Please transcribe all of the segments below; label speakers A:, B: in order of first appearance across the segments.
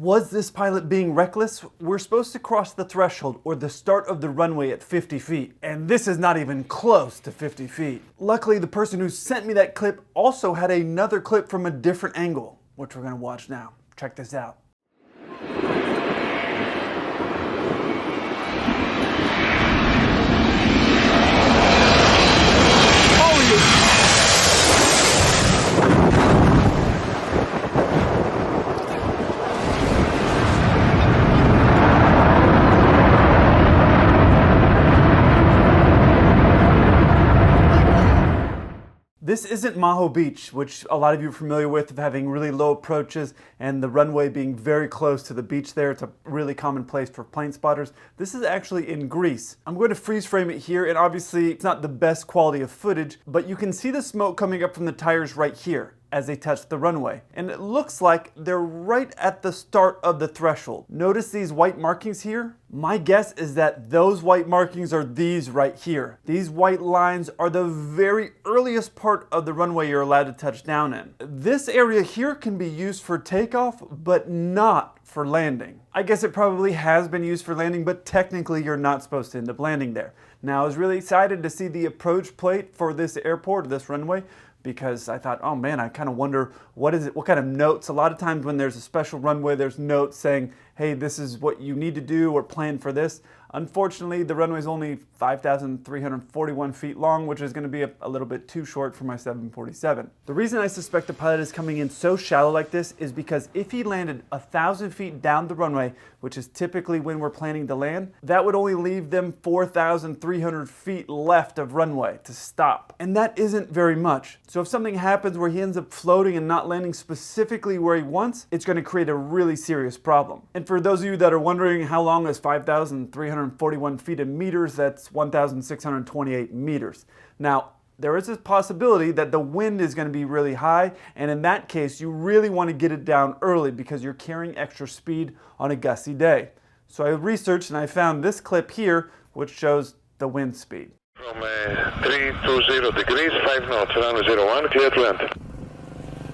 A: Was this pilot being reckless? We're supposed to cross the threshold or the start of the runway at 50 feet, and this is not even close to 50 feet. Luckily, the person who sent me that clip also had another clip from a different angle, which we're gonna watch now. Check this out. This isn't Maho Beach, which a lot of you are familiar with, of having really low approaches and the runway being very close to the beach there. It's a really common place for plane spotters. This is actually in Greece. I'm going to freeze frame it here, and obviously it's not the best quality of footage, but you can see the smoke coming up from the tires right here as they touch the runway. And it looks like they're right at the start of the threshold. Notice these white markings here? My guess is that those white markings are these right here. These white lines are the very earliest part of the runway you're allowed to touch down in. This area here can be used for takeoff, but not for landing. I guess it probably has been used for landing, but technically you're not supposed to end up landing there. Now, I was really excited to see the approach plate for this airport, this runway, because I thought, oh man, I kind of wonder what kind of notes. A lot of times when there's a special runway, there's notes saying, hey, this is what you need to do or plan for this. Unfortunately, the runway is only 5,341 feet long, which is going to be a little bit too short for my 747. The reason I suspect the pilot is coming in so shallow like this is because if he landed 1,000 feet down the runway, which is typically when we're planning to land, that would only leave them 4,300 feet left of runway to stop. And that isn't very much. So if something happens where he ends up floating and not landing specifically where he wants, it's going to create a really serious problem. And for those of you that are wondering how long is 5,341 feet in meters, that's 1,628 meters. Now, there is a possibility that the wind is going to be really high, and in that case, you really want to get it down early because you're carrying extra speed on a gusty day. So I researched and I found this clip here, which shows the wind speed.
B: From 320 degrees, 5 knots, runway 01, clear to land.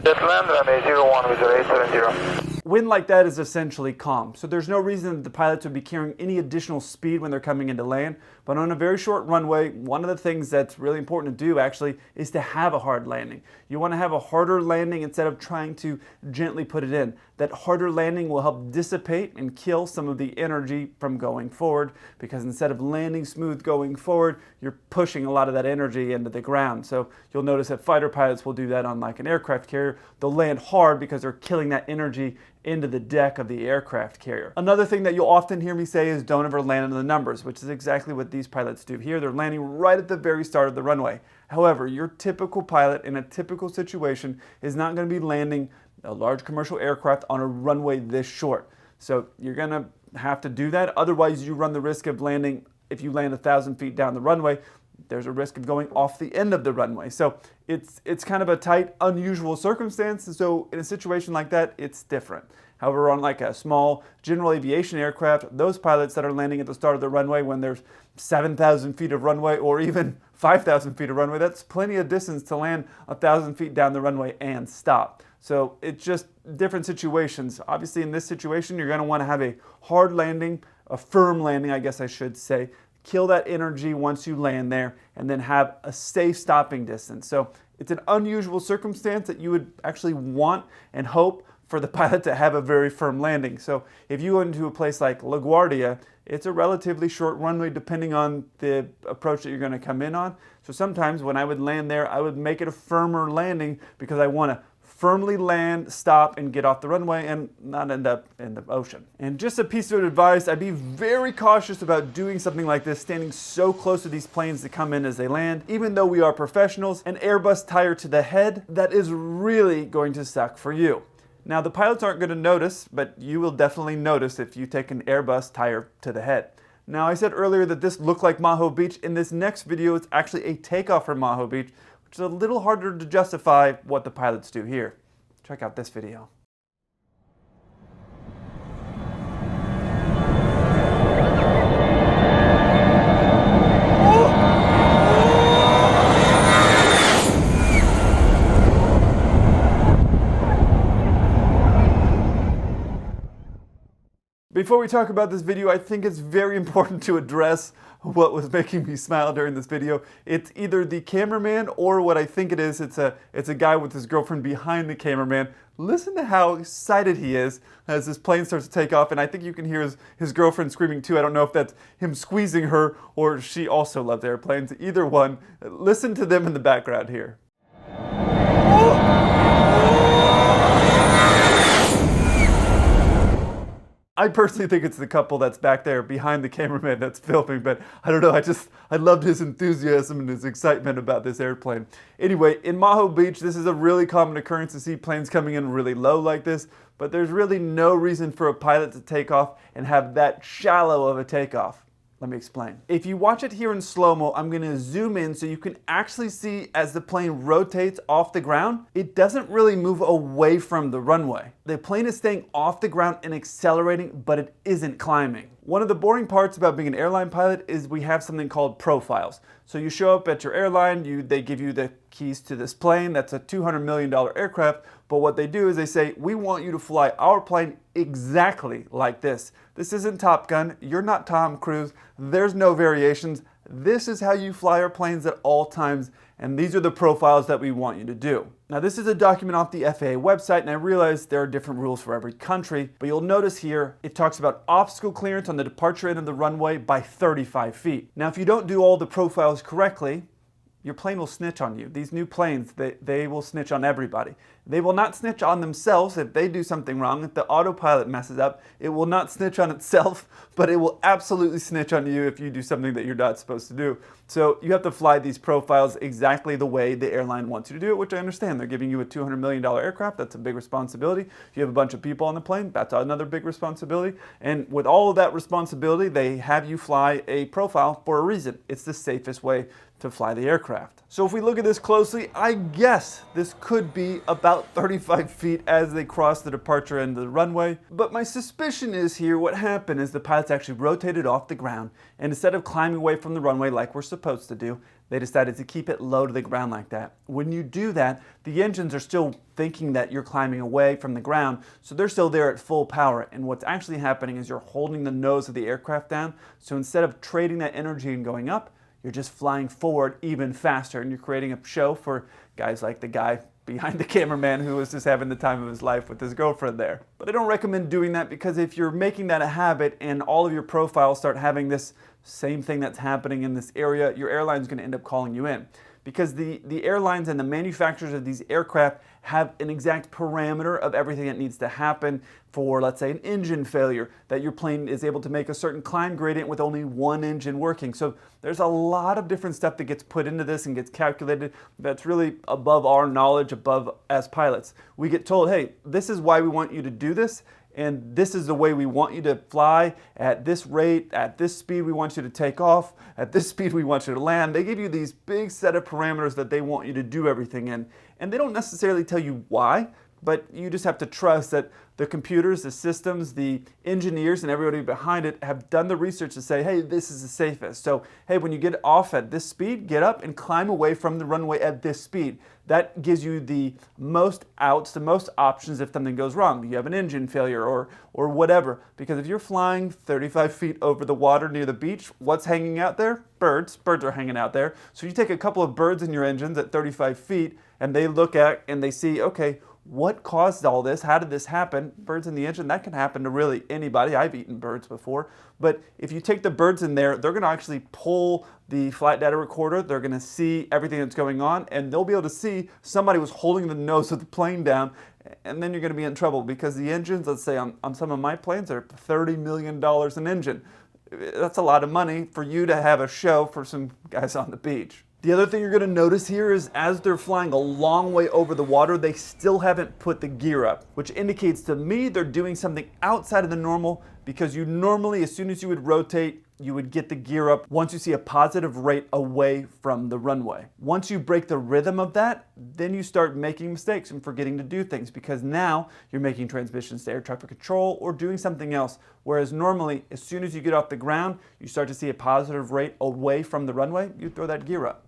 B: Clear to land, runway 01 with 870.
A: Wind like that is essentially calm, so there's no reason that the pilots would be carrying any additional speed when they're coming into land. But on a very short runway, one of the things that's really important to do actually is to have a hard landing. You want to have a harder landing instead of trying to gently put it in. That harder landing will help dissipate and kill some of the energy from going forward, because instead of landing smooth going forward, you're pushing a lot of that energy into the ground. So you'll notice that fighter pilots will do that on like an aircraft carrier. They'll land hard because they're killing that energy into the deck of the aircraft carrier. Another thing that you'll often hear me say is don't ever land on the numbers, which is exactly what these pilots do here. They're landing right at the very start of the runway. However, your typical pilot in a typical situation is not going to be landing a large commercial aircraft on a runway this short. So you're going to have to do that. Otherwise, you run the risk of landing, if you land 1,000 feet down the runway, there's a risk of going off the end of the runway. So it's kind of a tight, unusual circumstance. So in a situation like that, it's different. However, on like a small general aviation aircraft, those pilots that are landing at the start of the runway when there's 7,000 feet of runway or even 5,000 feet of runway, that's plenty of distance to land 1,000 feet down the runway and stop. So it's just different situations. Obviously in this situation, you're going to want to have a hard landing, a firm landing, I guess I should say. Kill that energy once you land there, and then have a safe stopping distance. So it's an unusual circumstance that you would actually want and hope for the pilot to have a very firm landing. So if you go into a place like LaGuardia, it's a relatively short runway depending on the approach that you're going to come in on. So sometimes when I would land there, I would make it a firmer landing because I want to firmly land, stop, and get off the runway and not end up in the ocean. And just a piece of advice, I'd be very cautious about doing something like this, standing so close to these planes to come in as they land. Even though we are professionals, an Airbus tire to the head, that is really going to suck for you. Now, the pilots aren't going to notice, but you will definitely notice if you take an Airbus tire to the head. Now, I said earlier that this looked like Maho Beach. In this next video, it's actually a takeoff from Maho Beach, which is a little harder to justify what the pilots do here. Check out this video. Before we talk about this video, I think it's very important to address what was making me smile during this video. It's either the cameraman or what I think it is. It's a guy with his girlfriend behind the cameraman. Listen to how excited he is as this plane starts to take off, and I think you can hear his girlfriend screaming too. I don't know if that's him squeezing her or she also loves airplanes. Either one. Listen to them in the background here. I personally think it's the couple that's back there behind the cameraman that's filming, but I don't know, I loved his enthusiasm and his excitement about this airplane. Anyway, in Maho Beach, this is a really common occurrence to see planes coming in really low like this, but there's really no reason for a pilot to take off and have that shallow of a takeoff. Let me explain. If you watch it here in slow-mo, I'm going to zoom in so you can actually see as the plane rotates off the ground, it doesn't really move away from the runway. The plane is staying off the ground and accelerating, but it isn't climbing. One of the boring parts about being an airline pilot is we have something called profiles. So you show up at your airline, they give you the keys to this plane. That's a $200 million aircraft. But what they do is they say, we want you to fly our plane exactly like this. This isn't Top Gun. You're not Tom Cruise. There's no variations. This is how you fly our planes at all times. And these are the profiles that we want you to do. Now, this is a document off the FAA website, and I realize there are different rules for every country, but you'll notice here, it talks about obstacle clearance on the departure end of the runway by 35 feet. Now, if you don't do all the profiles correctly, your plane will snitch on you. These new planes, they will snitch on everybody. They will not snitch on themselves if they do something wrong. If the autopilot messes up, it will not snitch on itself, but it will absolutely snitch on you if you do something that you're not supposed to do. So you have to fly these profiles exactly the way the airline wants you to do it, which I understand. They're giving you a $200 million aircraft. That's a big responsibility. If you have a bunch of people on the plane, that's another big responsibility. And with all of that responsibility, they have you fly a profile for a reason. It's the safest way to fly the aircraft. So if we look at this closely, I guess this could be about 35 feet as they cross the departure end of the runway. But my suspicion is here what happened is the pilots actually rotated off the ground, and instead of climbing away from the runway like we're supposed to do, they decided to keep it low to the ground like that. When you do that, the engines are still thinking that you're climbing away from the ground, so they're still there at full power. And what's actually happening is you're holding the nose of the aircraft down, so instead of trading that energy and going up, you're just flying forward even faster, and you're creating a show for guys like the guy behind the cameraman who was just having the time of his life with his girlfriend there. But I don't recommend doing that, because if you're making that a habit and all of your profiles start having this same thing that's happening in this area, your airline's going to end up calling you in. Because the airlines and the manufacturers of these aircraft have an exact parameter of everything that needs to happen for, let's say, an engine failure, that your plane is able to make a certain climb gradient with only one engine working. So there's a lot of different stuff that gets put into this and gets calculated that's really above our knowledge, above as pilots. We get told, hey, this is why we want you to do this, and this is the way we want you to fly, at this rate, at this speed we want you to take off, at this speed we want you to land. They give you these big set of parameters that they want you to do everything in. And they don't necessarily tell you why, but you just have to trust that the computers, the systems, the engineers, and everybody behind it have done the research to say, hey, this is the safest. So, hey, when you get off at this speed, get up and climb away from the runway at this speed. That gives you the most outs, the most options if something goes wrong. You have an engine failure or whatever. Because if you're flying 35 feet over the water near the beach, what's hanging out there? Birds. Birds are hanging out there. So you take a couple of birds in your engines at 35 feet, and they look at and they see, okay, what caused all this? How did this happen? Birds in the engine, that can happen to really anybody. I've eaten birds before. But if you take the birds in there, they're going to actually pull the flight data recorder. They're going to see everything that's going on, and they'll be able to see somebody was holding the nose of the plane down, and then you're going to be in trouble, because the engines, let's say on some of my planes, are $30 million an engine. That's a lot of money for you to have a show for some guys on the beach. The other thing you're going to notice here is as they're flying a long way over the water, they still haven't put the gear up, which indicates to me they're doing something outside of the normal, because you normally, as soon as you would rotate, you would get the gear up once you see a positive rate away from the runway. Once you break the rhythm of that, then you start making mistakes and forgetting to do things, because now you're making transmissions to air traffic control or doing something else. Whereas normally, as soon as you get off the ground, you start to see a positive rate away from the runway, you throw that gear up.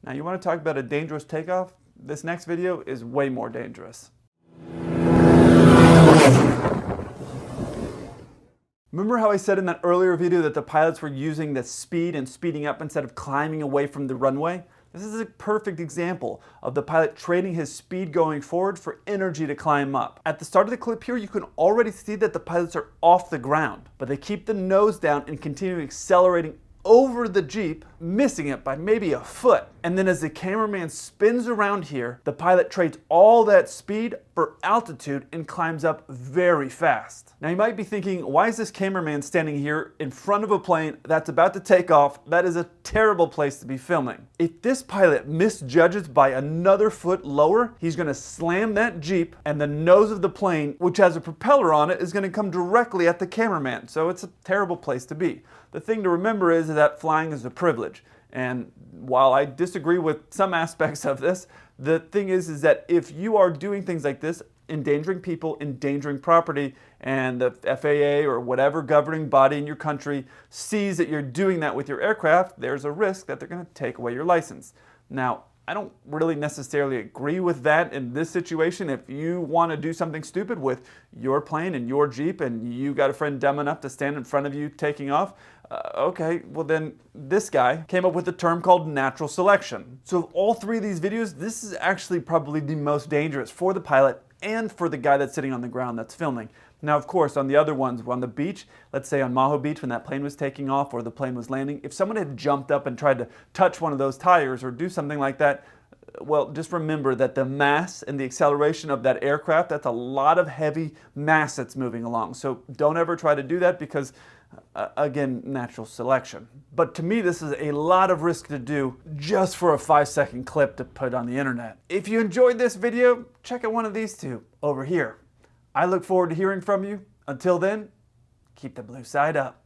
A: Now, you want to talk about a dangerous takeoff? This next video is way more dangerous. Remember how I said in that earlier video that the pilots were using the speed and speeding up instead of climbing away from the runway? This is a perfect example of the pilot trading his speed going forward for energy to climb up. At the start of the clip here, you can already see that the pilots are off the ground, but they keep the nose down and continue accelerating over the Jeep, missing it by maybe a foot. And then as the cameraman spins around here, the pilot trades all that speed for altitude and climbs up very fast. Now you might be thinking, why is this cameraman standing here in front of a plane that's about to take off? That is a terrible place to be filming. If this pilot misjudges by another foot lower, he's gonna slam that Jeep, and the nose of the plane, which has a propeller on it, is gonna come directly at the cameraman. So it's a terrible place to be. The thing to remember is that flying is a privilege. And while I disagree with some aspects of this, the thing is that if you are doing things like this, endangering people, endangering property, and the FAA or whatever governing body in your country sees that you're doing that with your aircraft, there's a risk that they're going to take away your license. Now, I don't really necessarily agree with that in this situation. If you want to do something stupid with your plane and your Jeep and you got a friend dumb enough to stand in front of you taking off, okay, well then this guy came up with a term called natural selection. So of all three of these videos, this is actually probably the most dangerous for the pilot and for the guy that's sitting on the ground that's filming. Now, of course, on the other ones, on the beach, let's say on Maho Beach when that plane was taking off or the plane was landing, if someone had jumped up and tried to touch one of those tires or do something like that, well, just remember that the mass and the acceleration of that aircraft, that's a lot of heavy mass that's moving along. So don't ever try to do that because, again, natural selection. But to me, this is a lot of risk to do just for a 5-second clip to put on the internet. If you enjoyed this video, check out one of these two over here. I look forward to hearing from you. Until then, keep the blue side up.